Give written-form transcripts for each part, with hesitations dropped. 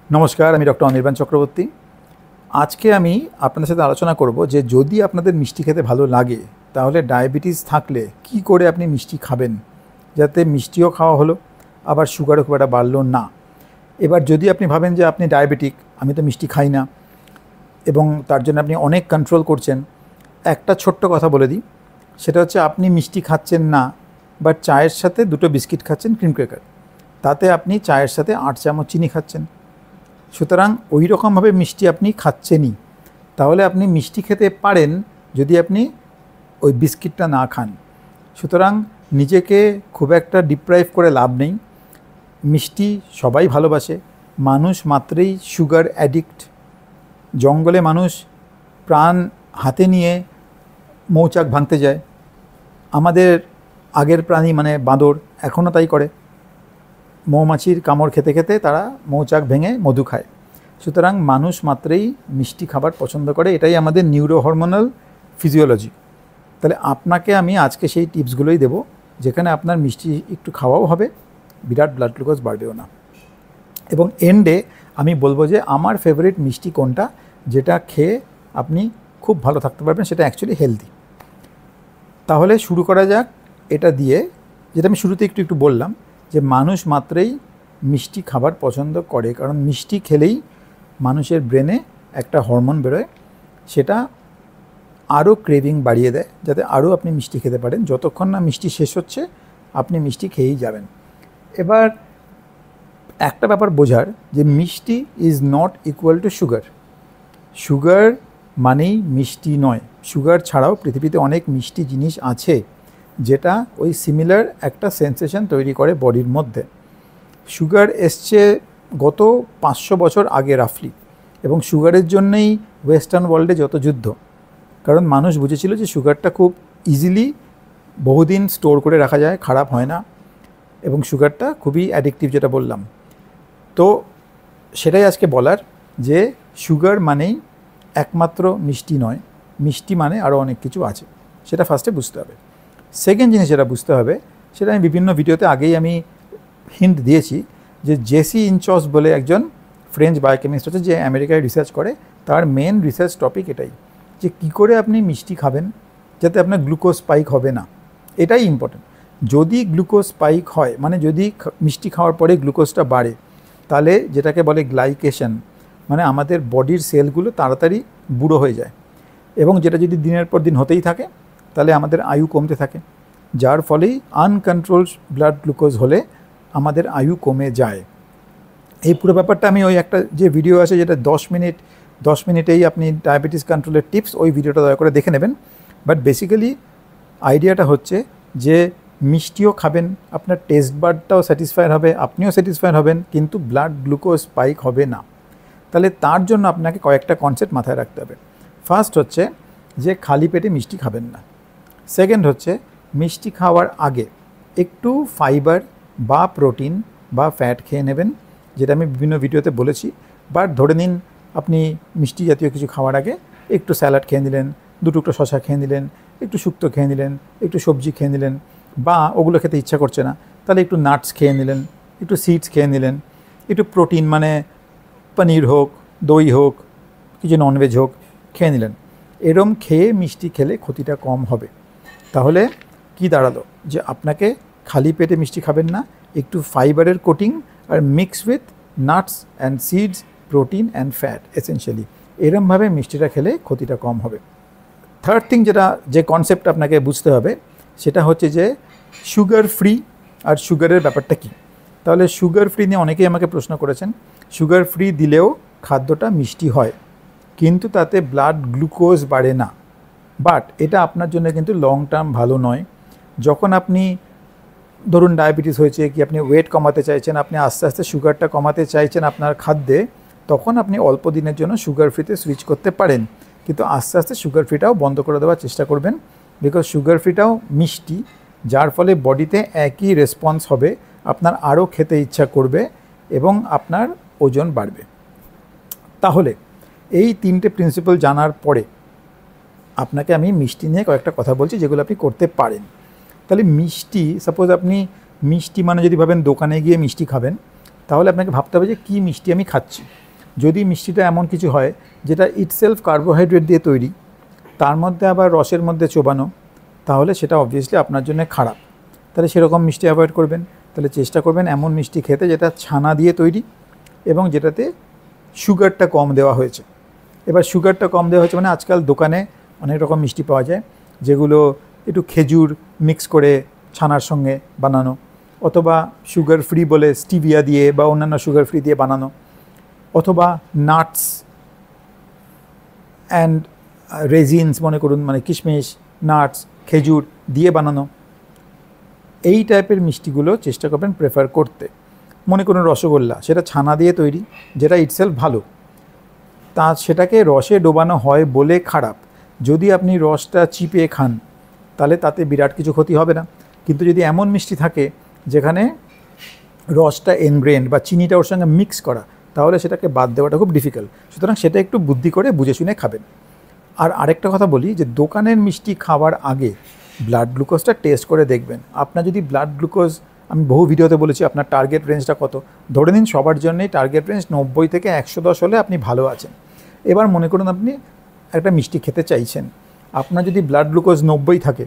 নমস্কার, আমি ডক্টর অনির্বাণ চক্রবর্তী। আজকে আমি আপনাদের সাথে আলোচনা করব যে যদি আপনাদের মিষ্টি খেতে ভালো লাগে তাহলে ডায়াবেটিস থাকলে কি করে আপনি মিষ্টি খাবেন যাতে মিষ্টিও খাওয়া হলো আবার সুগারও খুব একটা বাড়লো না। এবার যদি আপনি ভাবেন যে আপনি ডায়াবেটিক, আমি তো মিষ্টি খাই না এবং তার জন্য আপনি অনেক কন্ট্রোল করছেন, একটা ছোট্ট কথা বলে দিই, সেটা হচ্ছে আপনি মিষ্টি খাচ্ছেন না বাট চায়ের সাথে 2টো বিস্কিট খাচ্ছেন ক্রিম ক্র্যাকার, তাতে আপনি চায়ের সাথে 8 চামচ চিনি খাচ্ছেন। সুতরাং ওই রকমভাবে মিষ্টি আপনি খাচ্ছেনই, তাহলে আপনি মিষ্টি খেতে পারেন যদি আপনি ওই বিস্কিটটা না খান। সুতরাং নিজেকে খুব একটা ডিপ্রাইভ করে লাভ নেই। মিষ্টি সবাই ভালোবাসে, মানুষ মাত্রই সুগার অ্যাডিক্ট। জঙ্গলে মানুষ প্রাণ হাতে নিয়ে মৌচাক ভাঙতে যায়, আমাদের আগের প্রাণী মানে বাঁদর এখনও তাই করে। মৌমাছির কামড় খেতে খেতে তারা মৌচাক ভেঙে মধু খায়। সুতরাং মানুষ মাত্রই মিষ্টি খাবার পছন্দ করে, এটাই আমাদের নিউরো হরমোনাল ফিজিওলজি। তাহলে আপনাকে আমি আজকে সেই টিপসগুলোই দেব যেখানে আপনার মিষ্টি একটু খাওয়াও হবে, বিরাট ব্লাড গ্লুকোজ বাড়বেও না। এবং এন্ডে আমি বলবো যে আমার ফেভারিট মিষ্টি কোনটা যেটা খেয়ে আপনি খুব ভালো থাকতে পারবেন, সেটা অ্যাকচুয়ালি হেলদি। তাহলে শুরু করা যাক এটা দিয়ে, যেটা আমি শুরুতে একটু বললাম যে মানুষ মাত্রই মিষ্টি খাবার পছন্দ করে, কারণ মিষ্টি খেলেই মানুষের ব্রেনে একটা হরমোন বেরোয়, সেটা আরও ক্রেভিং বাড়িয়ে দেয় যাতে আরও আপনি মিষ্টি খেতে পারেন। যতক্ষণ না মিষ্টি শেষ হচ্ছে আপনি মিষ্টি খেয়েই যাবেন। এবার একটা ব্যাপার বোঝার যে মিষ্টি is not equal to sugar. Sugar মানেই মিষ্টি নয়। সুগার ছাড়াও পৃথিবীতে অনেক মিষ্টি জিনিস আছে যেটা ওই সিমিলার একটা সেন্সেশন তৈরি করে বডির মধ্যে। সুগার এসছে গত 500 বছর আগে রাফলি, এবং সুগারের জন্যই ওয়েস্টার্ন ওয়ার্ল্ডে যত যুদ্ধ, কারণ মানুষ বুঝেছিল যে সুগারটা খুব ইজিলি বহুদিন স্টোর করে রাখা যায়, খারাপ হয় না, এবং সুগারটা খুবই অ্যাডিকটিভ যেটা বললাম। তো সেটাই আজকে বলার যে সুগার মানেই একমাত্র মিষ্টি নয়, মিষ্টি মানে আরও অনেক কিছু আছে, সেটা ফার্স্টে বুঝতে হবে। সেকেন্ড জিনিস যেটা বুঝতে হবে সেটা আমি বিভিন্ন ভিডিওতে আগেই আমি হিন্ট দিয়েছি, যে জেসি ইনচস বলে একজন ফ্রেঞ্চ বায়োকেমিস্ট আছে যে আমেরিকায় রিসার্চ করে, তার মেন রিসার্চ টপিক এটাই যে কী করে আপনি মিষ্টি খাবেন যাতে আপনার গ্লুকোজ স্পাইক হবে না। এটাই ইম্পর্টেন্ট। যদি গ্লুকোজ স্পাইক হয়, মানে যদি মিষ্টি খাওয়ার পরে গ্লুকোজটা বাড়ে, তাহলে যেটাকে বলে গ্লাইকেশন, মানে আমাদের বডির সেলগুলো তাড়াতাড়ি বুড়ো হয়ে যায়, এবং যেটা যদি দিনের পর দিন হতেই থাকে তাহলে আমাদের আয়ু কমতে থাকে, যার ফলেই আনকন্ট্রোল ব্লাড গ্লুকোজ হলে আমাদের আয়ু কমে যায়। এই পুরো ব্যাপারটা আমি ওই একটা যে ভিডিও আছে যেটা 10 মিনিটেই আপনি ডায়াবেটিস কন্ট্রোলের টিপস, ওই ভিডিওটা দয়া করে দেখে নেবেন। বাট বেসিক্যালি আইডিয়াটা হচ্ছে যে মিষ্টিও খাবেন, আপনার টেস্ট বাডটাও স্যাটিসফাইড হবে, আপনিও স্যাটিসফাইড হবেন, কিন্তু ব্লাড গ্লুকোজ স্পাইক হবে না। তাহলে তার জন্য আপনাকে কয়েকটা কনসেপ্ট মাথায় রাখতে হবে। ফার্স্ট হচ্ছে যে খালি পেটে মিষ্টি খাবেন না। সেকেন্ড হচ্ছে মিষ্টি খাওয়ার আগে একটু ফাইবার বা প্রোটিন বা ফ্যাট খেয়ে নেবেন, যেটা আমি বিভিন্ন ভিডিওতে বলেছি। বাট ধরে নিন আপনি মিষ্টি জাতীয় কিছু খাওয়ার আগে একটু স্যালাড খেয়ে নিলেন, 2 টুকরো শসা খেয়ে নিলেন, একটু শুক্তো খেয়ে নিলেন, একটু সবজি খেয়ে নিলেন, বা ওগুলো খেতে ইচ্ছা করছে না তাহলে একটু নাটস খেয়ে নিলেন, একটু সিডস খেয়ে নিলেন, একটু প্রোটিন মানে পনির হোক, দই হোক, কিছু ননভেজ হোক খেয়ে নিলেন। এরম খেয়ে মিষ্টি খেলে ক্ষতিটা কম হবে। তাহলে কি দাঁড়ালো যে আপনাকে খালি পেটে মিষ্টি খাবেন না, একটু ফাইবারের কোটিং আর mix with nuts and seeds, protein and fat essentially, এরমভাবে মিষ্টিটা খেলে ক্ষতিটা কম হবে। থার্ড থিং যে কনসেপ্ট আপনাকে বুঝতে হবে সেটা হচ্ছে যে সুগার ফ্রি আর সুগারের ব্যাপারটা কী। তাহলে সুগার ফ্রি নিয়ে অনেকেই আমাকে প্রশ্ন করেছেন। সুগার ফ্রি দিলেও খাদ্যটা মিষ্টি হয়, কিন্তু তাতে ব্লাড গ্লুকোজ বাড়ে না। বাট এটা আপনার জন্য কিন্তু লং টার্ম ভালো নয়। যখন আপনি ধরুন ডায়াবেটিস হয়েছে, কি আপনি ওয়েট কমাতে চাইছেন, আপনি আস্তে আস্তে সুগারটা কমাতে চাইছেন আপনার খাদ্যে, তখন আপনি অল্প দিনের জন্য সুগার ফ্রিতে সুইচ করতে পারেন, কিন্তু আস্তে আস্তে সুগার ফ্রিটাও বন্ধ করে দেওয়ার চেষ্টা করবেন, বিকজ সুগার ফ্রিটাও মিষ্টি, যার ফলে বডিতে একই রেসপন্স হবে, আপনার আরও খেতে ইচ্ছা করবে এবং আপনার ওজন বাড়বে। তাহলে এই 3টে প্রিন্সিপাল জানার পরে আপনাকে আমি মিষ্টি নিয়ে কয়েকটা কথা বলছি যেগুলো আপনি করতে পারেন। তাহলে মিষ্টি, সাপোজ আপনি মিষ্টি মানে যদি ভাবেন দোকানে গিয়ে মিষ্টি খাবেন, তাহলে আপনাকে ভাবতে হবে যে কী মিষ্টি আমি খাচ্ছি। যদি মিষ্টিটা এমন কিছু হয় যেটা ইটসেলফ কার্বোহাইড্রেট দিয়ে তৈরি, তার মধ্যে আবার রসের মধ্যে চোবানো, তাহলে সেটা অবভিয়াসলি আপনার জন্য খারাপ। তাহলে সেরকম মিষ্টি অ্যাভয়েড করবেন। তাহলে চেষ্টা করবেন এমন মিষ্টি খেতে যেটা ছানা দিয়ে তৈরি এবং যেটাতে সুগারটা কম দেওয়া হয়েছে। এবার সুগারটা কম দেওয়া হয়েছে মানে আজকাল দোকানে অনেক রকম মিষ্টি পাওয়া যায় যেগুলো একটু খেজুর মিক্স করে ছানার সঙ্গে বানানো, অথবা সুগার ফ্রি বলে স্টিভিয়া দিয়ে বা অন্যান্য সুগার ফ্রি দিয়ে বানানো, অথবা নাটস অ্যান্ড রেজিনস মনে করুন, মানে কিশমিশ, নাটস, খেজুর দিয়ে বানানো, এই টাইপের মিষ্টিগুলো চেষ্টা করবেন প্রেফার করতে। মনে করুন রসগোল্লা, সেটা ছানা দিয়ে তৈরি, যেটা ইটসেলফ ভালো, তা সেটাকে রসে ডোবানো হয় বলে খারাপ। যদি আপনি রসটা চিপে খান তাহলে তাতে বিরাট কিছু ক্ষতি হবে না। কিন্তু যদি এমন মিষ্টি থাকে যেখানে রসটা এনগ্রেন্ড বা চিনিটা ওর সঙ্গে মিক্স করা, তাহলে সেটাকে বাদ দেওয়াটা খুব ডিফিকাল্ট। সুতরাং সেটা একটু বুদ্ধি করে বুঝে শুনে খাবেন। আর আরেকটা কথা বলি যে দোকানের মিষ্টি খাওয়ার আগে ব্লাড গ্লুকোজটা টেস্ট করে দেখবেন। আপনার যদি ব্লাড গ্লুকোজ, আমি বহু ভিডিওতে বলেছি আপনার টার্গেট রেঞ্জটা কত, ধরে নিন সবার জন্যই টার্গেট রেঞ্জ 90 থেকে 110 হলে আপনি ভালো আছেন। এবার মনে করুন আপনি একটা মিষ্টি খেতে চাইছেন, আপনার যদি ব্লাড গ্লুকোজ 90 থাকে,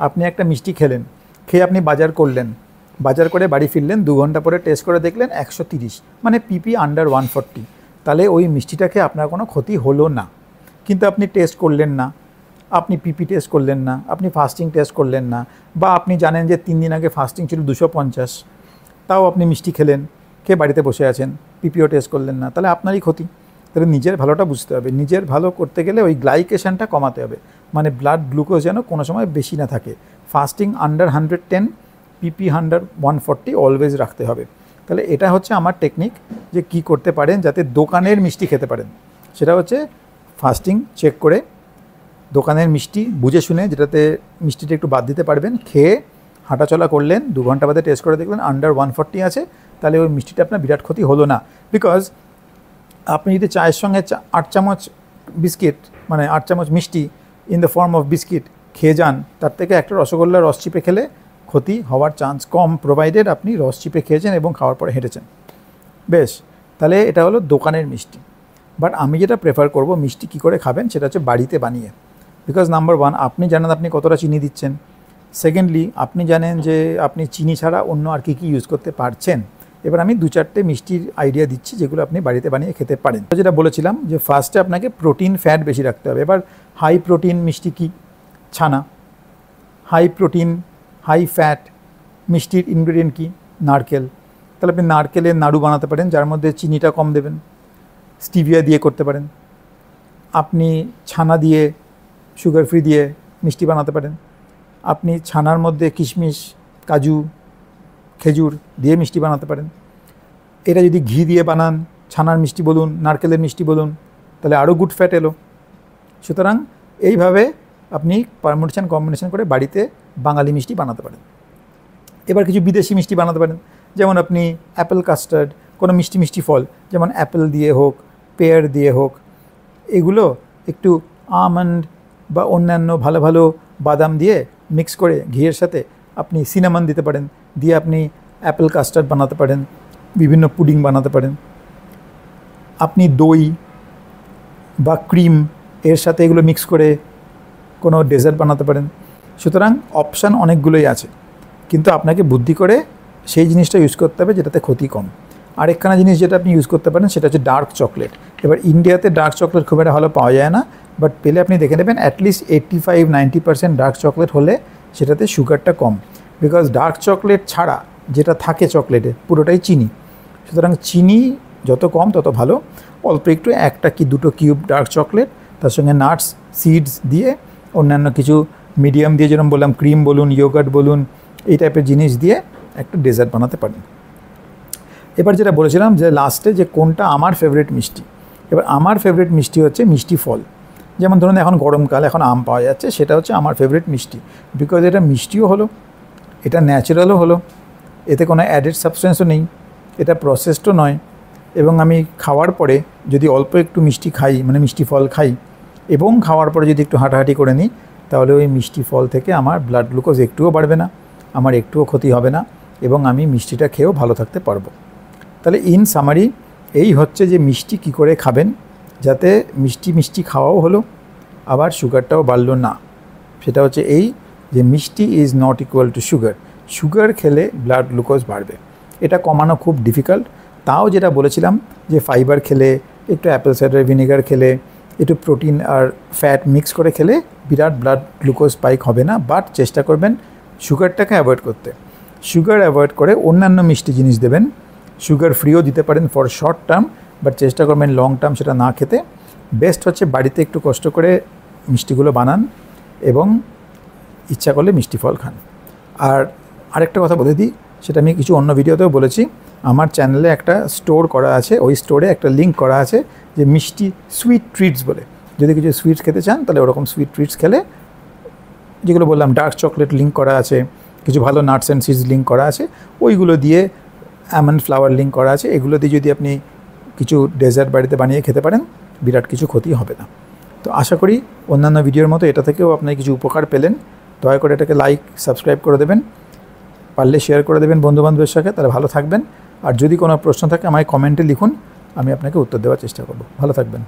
আপনি একটা মিষ্টি খেলেন, খেয়ে আপনি বাজার করলেন, বাজার করে বাড়ি ফিরলেন, 2 ঘন্টা পরে টেস্ট করে দেখলেন 130, মানে পিপি আন্ডার 140, তাহলে ওই মিষ্টিটা খেয়ে আপনার কোনো ক্ষতি হলো না। কিন্তু আপনি টেস্ট করলেন না, আপনি পিপি টেস্ট করলেন না, আপনি ফাস্টিং টেস্ট করলেন না, বা আপনি জানেন যে 3 দিন আগে ফাস্টিং ছিল 250, তাও আপনি মিষ্টি খেলেন, খেয়ে বাড়িতে বসে আছেন, পিপিও টেস্ট করলেন না, তাহলে আপনারই ক্ষতি। তাহলে নিজের ভালোটা বুঝতে হবে। নিজের ভালো করতে গেলে ওই গ্লাইকেশনটা কমাতে হবে, মানে ব্লাড গ্লুকোজ যেন কোনো সময় বেশি না থাকে। ফাস্টিং আন্ডার 110, পিপি আন্ডার 140 অলওয়েজ রাখতে হবে। তাহলে এটা হচ্ছে আমার টেকনিক যে কি করতে পারেন যাতে দোকানের মিষ্টি খেতে পারেন। সেটা হচ্ছে ফাস্টিং চেক করে দোকানের মিষ্টি বুঝে শুনে, যেটাতে মিষ্টিটা একটু বাদ দিতে পারবেন, খেয়ে হাঁটাচলা করলেন, 2 ঘন্টা বাদে টেস্ট করে দেখলেন আন্ডার 140 আছে, তাহলে ওই মিষ্টিটা আপনার বিরাট ক্ষতি হলো না। বিকজ আপনি যদি চায়ের সঙ্গে 8 চামচ বিস্কিট, মানে 8 চামচ মিষ্টি in the form of biscuit খেয়ে যান, তার থেকে একটা রসগোল্লা রস চিপে খেলে ক্ষতি হওয়ার চান্স কম, প্রোভাইডেড আপনি রস চিপে খেয়েছেন এবং খাওয়ার পরে হেঁটেছেন। বেশ, তাহলে এটা হলো দোকানের মিষ্টি। বাট আমি যেটা প্রেফার করব মিষ্টি কী করে খাবেন সেটা হচ্ছে বাড়িতে বানিয়ে। বিকজ নাম্বার 1, আপনি জানেন আপনি কতটা চিনি দিচ্ছেন। সেকেন্ডলি, আপনি জানেন যে আপনি চিনি ছাড়া অন্য আর কী ইউজ করতে পারছেন। এবার আমি 2-4টে মিষ্টির আইডিয়া দিচ্ছি যেগুলো আপনি বাড়িতে বানিয়ে খেতে পারেন। যেটা বলেছিলাম যে ফার্স্টে আপনাকে প্রোটিন ফ্যাট বেশি রাখতে হবে। এবার হাই প্রোটিন মিষ্টি কি? ছানা। হাই প্রোটিন হাই ফ্যাট মিষ্টির ইনগ্রেডিয়েন্ট কি? নারকেল। তাহলে আপনি নারকেলের নাড়ু বানাতে পারেন, যার মধ্যে চিনিটা কম দেবেন, স্টিভিয়া দিয়ে করতে পারেন। আপনি ছানা দিয়ে, সুগার ফ্রি দিয়ে মিষ্টি বানাতে পারেন। আপনি ছানার মধ্যে কিশমিশ, কাজু, খেজুর দিয়ে মিষ্টি বানাতে পারেন। এটা যদি ঘি দিয়ে বানান, ছানার মিষ্টি বলুন, নারকেলের মিষ্টি বলুন, তাহলে আরও গুড ফ্যাট এলো। সুতরাং এইভাবে আপনি পারমুটেশন কম্বিনেশন করে বাড়িতে বাঙালি মিষ্টি বানাতে পারেন। এবার কিছু বিদেশি মিষ্টি বানাতে পারেন, যেমন আপনি অ্যাপেল কাস্টার্ড, কোনো মিষ্টি মিষ্টি ফল, যেমন অ্যাপেল দিয়ে হোক, পেয়ার দিয়ে হোক, এগুলো একটু আমন্ড বা অন্যান্য ভালো ভালো বাদাম দিয়ে মিক্স করে ঘিয়ের সাথে আপনি সিনামন দিতে পারেন, দিয়ে আপনি অ্যাপেল কাস্টার্ড বানাতে পারেন, বিভিন্ন পুডিং বানাতে পারেন। আপনি দই বা ক্রিম এর সাথে এগুলো মিক্স করে কোনো ডেজার্ট বানাতে পারেন। সুতরাং অপশান অনেকগুলোই আছে, কিন্তু আপনাকে বুদ্ধি করে সেই জিনিসটা ইউজ করতে হবে যেটাতে ক্ষতি কম। আরেকখানা জিনিস যেটা আপনি ইউজ করতে পারেন সেটা হচ্ছে ডার্ক চকলেট। এবার ইন্ডিয়াতে ডার্ক চকলেট খুব একটা ভালো পাওয়া যায় না, বাট পেলে আপনি দেখে নেবেন অ্যাটলিস্ট 85-90% ডার্ক চকলেট হলে সেটাতে সুগারটা কম। বিকজ ডার্ক চকলেট ছাড়া যেটা থাকে চকলেটে পুরোটাই চিনি। সুতরাং চিনি যত কম তত ভালো। অল্প একটু 1টা কি 2টো কিউব ডার্ক চকলেট, তার সঙ্গে নাটস, সিডস দিয়ে, অন্যান্য কিছু মিডিয়াম দিয়ে, যেরকম বললাম ক্রিম বলুন, ইয়োগার্ট বলুন, এই টাইপের জিনিস দিয়ে একটা ডেজার্ট বানাতে পারেন। এবার যেটা বলেছিলাম যে লাস্টে যে কোনটা আমার ফেভারিট মিষ্টি, এবার আমার ফেভারিট মিষ্টি হচ্ছে মিষ্টি ফল। যেমন ধরুন এখন গরমকাল, এখন আম পাওয়া যাচ্ছে, সেটা হচ্ছে আমার ফেভারিট মিষ্টি। বিকজ এটা মিষ্টিও হলো, এটা ন্যাচারালও হলো, এতে কোনো অ্যাডেড সাবস্টেন্সও নেই, এটা প্রসেসডও নয়, এবং আমি খাওয়ার পরে যদি অল্প একটু মিষ্টি খাই, মানে মিষ্টি ফল খাই, এবং খাওয়ার পরে যদি একটু হাঁটাহাঁটি করে নিই, তাহলে ওই মিষ্টি ফল থেকে আমার ব্লাড গ্লুকোজ একটুও বাড়বে না, আমার একটুও ক্ষতি হবে না, এবং আমি মিষ্টিটা খেয়েও ভালো থাকতে পারবো। তাহলে ইন সামারি এই হচ্ছে যে মিষ্টি কী করে খাবেন যাতে মিষ্টি মিষ্টি খাওয়াও হলো আবার সুগারটাও বাড়লো না। সেটা হচ্ছে এই যে মিষ্টি is not equal to sugar. Sugar খেলে ব্লাড গ্লুকোজ বাড়বে, এটা কমানো খুব ডিফিকাল্ট। তাও যেটা বলেছিলাম যে ফাইবার খেলে, একটু অ্যাপেল সাইডার ভিনেগার খেলে, একটু প্রোটিন আর ফ্যাট মিক্স করে খেলে বিরাট ব্লাড গ্লুকোজ স্পাইক হবে না। বাট চেষ্টা করবেন সুগারটাকে অ্যাভয়েড করতে। সুগার অ্যাভয়েড করে অন্যান্য মিষ্টি জিনিস দেবেন। সুগার ফ্রিও দিতে পারেন ফর শর্ট টার্ম, বাট চেষ্টা করবেন লং টার্ম সেটা না খেতে। বেস্ট হচ্ছে বাড়িতে একটু কষ্ট করে মিষ্টিগুলো বানান এবং ইচ্ছা করলে মিষ্টি ফল খান। আর আরেকটা কথা বলে দিই, সেটা আমি কিছু অন্য ভিডিওতেও বলেছি, আমার চ্যানেলে একটা স্টোর করা আছে, ওই স্টোরে একটা লিঙ্ক করা আছে যে মিষ্টি সুইট ট্রিটস বলে। যদি কিছু সুইটস খেতে চান তাহলে ওরকম সুইট ট্রিটস খেলে, যেগুলো বললাম ডার্ক চকলেট লিঙ্ক করা আছে, কিছু ভালো নাটস অ্যান্ড সিডস লিঙ্ক করা আছে, ওইগুলো দিয়ে অ্যালমন্ড ফ্লাওয়ার লিঙ্ক করা আছে, এগুলো দিয়ে যদি আপনি কিছু ডেজার্ট বাড়িতে বানিয়ে খেতে পারেন বিরাট কিছু ক্ষতি হবে না। তো আশা করি অন্যান্য ভিডিওর মতো এটা থেকেও আপনি কিছু উপকার পেলেন। দয়া করে এটাকে লাইক সাবস্ক্রাইব করে দেবেন, পারলে শেয়ার করে দেবেন বন্ধুবান্ধবের সাথে, তাহলে ভালো থাকবেন। আর যদি কোনো প্রশ্ন থাকে আমায় কমেন্টে লিখুন, আমি আপনাকে উত্তর দেওয়ার চেষ্টা করব। ভালো থাকবেন।